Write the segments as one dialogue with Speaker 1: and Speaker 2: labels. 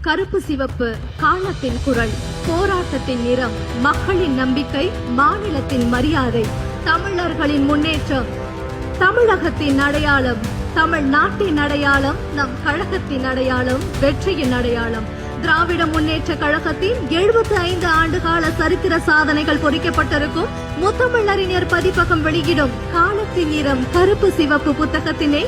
Speaker 1: கருப்பு சிவப்பு, காலத்தின் குரல், போராட்டத்தின் நிறம், மக்களின் நம்பிக்கை, மாநிலத்தின் மரியாதை, தமிழர்களின் முன்னேற்றம், தமிழகத்தின் அடையாளம், தமிழ்நாட்டின் அடையாளம், நம் கழகத்தின் அடையாளம், வெற்றியின் அடையாளம். திராவிட முன்னேற்ற கழகத்தின் 75 ஆண்டுகால சரித்திர சாதனைகள் பொறிக்கப்பட்டிருக்கும் முத்தமிழறிஞர் பதிப்பகம் வெளியிடும் காலத்தின் நிறம் கருப்பு சிவப்பு புத்தகத்தினை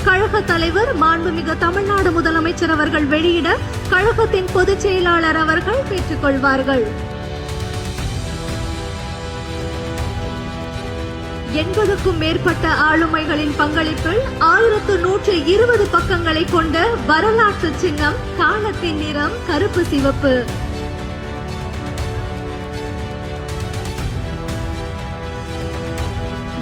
Speaker 1: கழக தலைவர் மாண்புமிகு தமிழ்நாடு முதலமைச்சர் அவர்கள் வெளியிட கழகத்தின் பொதுச் செயலாளர் அவர்கள் பெற்றுக் கொள்வார்கள். 80க்கும் மேற்பட்ட ஆளுமைகளின் பங்களிப்பில் 1120 பக்கங்களை கொண்ட வரலாற்று சின்னம் காலத்தின் நிறம் கருப்பு சிவப்பு.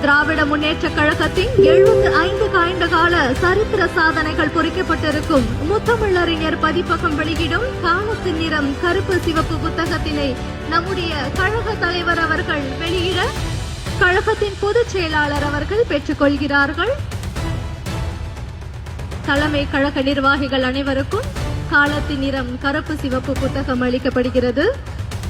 Speaker 1: திராவிட முன்னேற்ற கழகத்தின் 75 ஆண்டு கால சரித்திர சாதனைகள் பொறிக்கப்பட்டிருக்கும் முத்தமிழறிஞர் பதிப்பகம் வெளியிடும் காலத்தின் நிறம் கருப்பு சிவப்பு புத்தகத்தினை நம்முடைய கழக தலைவர் அவர்கள் வெளியிட கழகத்தின் பொதுச் செயலாளர் அவர்கள் பெற்றுக் கொள்கிறார்கள். தலைமை கழக நிர்வாகிகள் அனைவருக்கும் காலத்தின் நிறம் கருப்பு சிவப்பு புத்தகம் அளிக்கப்படுகிறது.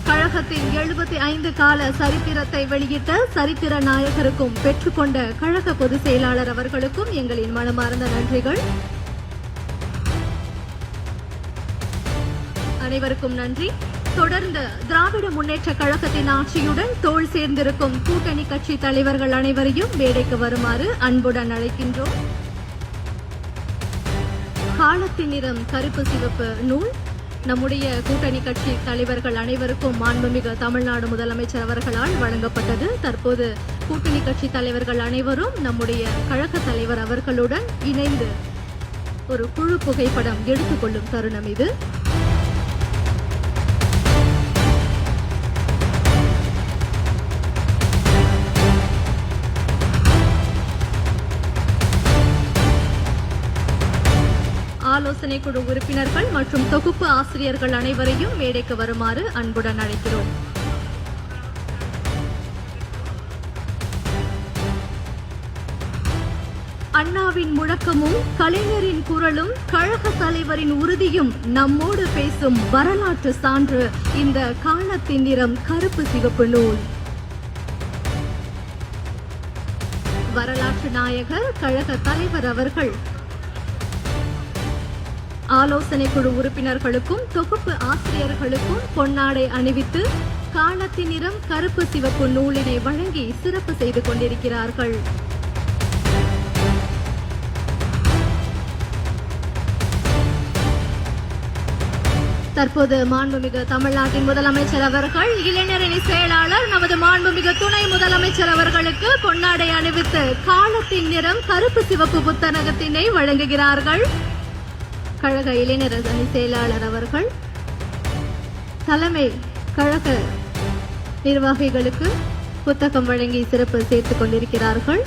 Speaker 1: கழகத்தின் 75 கால சரித்திரத்தை வெளியிட்ட சரித்திர நாயகருக்கும் பெற்றுக்கொண்ட கழக பொதுச் செயலாளர் அவர்களுக்கும் எங்களின் மனமார்ந்த நன்றிகள். அனைவருக்கும் நன்றி. தொடர்ந்து திராவிட முன்னேற்ற கழகத்தின் ஆட்சியுடன் தோள் சேர்ந்திருக்கும் கூட்டணி கட்சி தலைவர்கள் அனைவரையும் மேடைக்கு வருமாறு அன்புடன் அழைக்கின்றோம். காலத்தின் நிறம் கருப்பு சிவப்பு நூல் நம்முடைய கூட்டணி கட்சி தலைவர்கள் அனைவருக்கும் மாண்புமிகு தமிழ்நாடு முதலமைச்சர் அவர்களால் வழங்கப்பட்டது. தற்போது கூட்டணி கட்சி தலைவர்கள் அனைவரும் நம்முடைய கழக தலைவர் அவர்களுடன் இணைந்து ஒரு குழு புகைப்படம் எடுத்துக்கொள்ளும் தருணம் இது. ஆலோசனை குழு உறுப்பினர்கள் மற்றும் தொகுப்பு ஆசிரியர்கள் அனைவரையும் மேடைக்கு வருமாறு அன்புடன் அழைக்கிறோம். அண்ணாவின் முழக்கமும் கலைஞரின் குரலும் கழக தலைவரின் உறுதியும் நம்மோடு பேசும் வரலாற்று சான்று இந்த காலத்தின் நிறம் கருப்பு சிவப்பு நூல். வரலாற்று நாயகர் கழக தலைவர் அவர்கள் ஆலோசனை குழு உறுப்பினர்களுக்கும் தொகுப்பு ஆசிரியர்களுக்கும் பொன்னாடை அணிவித்து காலத்தின் நிறம் கருப்பு சிவப்பு நூலினை வழங்கி சிறப்பு செய்து கொண்டிருக்கிறார்கள். தற்போது மாண்புமிகு தமிழ்நாட்டின் முதலமைச்சர் அவர்கள் இளைஞரணி செயலாளர் நமது மாண்புமிகு துணை முதலமைச்சர் அவர்களுக்கு பொன்னாடை அணிவித்து காலத்தின் நிறம் கருப்பு சிவப்பு புத்தகத்தினை வழங்குகிறார்கள். கழக இளைஞர் அணி செயலாளர் அவர்கள் தலைமை கழக நிர்வாகிகளுக்கு புத்தகம் வழங்கி சிறப்பு சேர்த்துக் கொண்டிருக்கிறார்கள்.